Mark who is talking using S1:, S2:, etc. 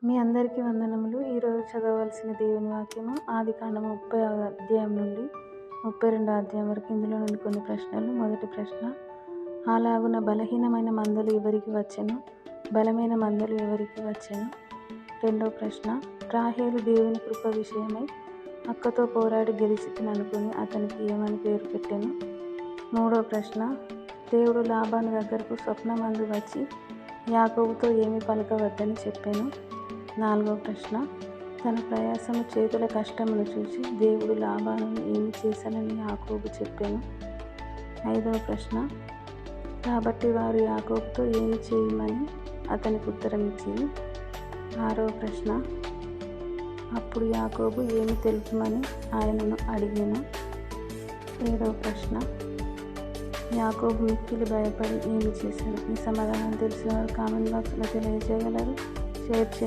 S1: మీ అందరికీ వందనములు. ఈరోజు చదవవలసిన దేవుని వాక్యము ఆదికాండము 30వ అధ్యాయం నుండి 32వ అధ్యాయం వరకు. ఇందులో నుండి కొన్ని ప్రశ్నలు. మొదటి ప్రశ్న, అలాగున బలహీనమైన మందలు ఎవరికి వచ్చెను? బలమైన మందలు ఎవరికి వచ్చెను? రెండవ ప్రశ్న, రాహేలు దేవుని కృప విషయమై అక్కతో పోరాడి గెలిచితిననుకుని అతనికి ఏమని పేరు పెట్టెను? మూడవ ప్రశ్న, దేవుడు లాబాను దగ్గరకు స్వప్నమందు వచ్చి యాకోబుతో ఏమి పలకవద్దని చెప్పాను. నాలుగవ ప్రశ్న, తన ప్రయాసము చేతుల కష్టమును చూసి దేవుడు లాబానును ఏమి చేశానని యాకోబు చెప్పాను. ఐదవ ప్రశ్న, కాబట్టి వారు యాకోబుతో ఏమి చేయమని అతనికి ఉత్తరం ఇచ్చింది. ఆరవ ప్రశ్న, అప్పుడు యాకోబు ఏమి తెలుపమని ఆయనను అడిగాను. ఏడవ ప్రశ్న, యాకోబు మిక్కిలి భయపడి ఏమి చేశాను? ఈ సమాధానం తెలిసిన వారు కామెంట్ బాక్స్లో తెలియజేయగలరు. షేర్ చేయండి.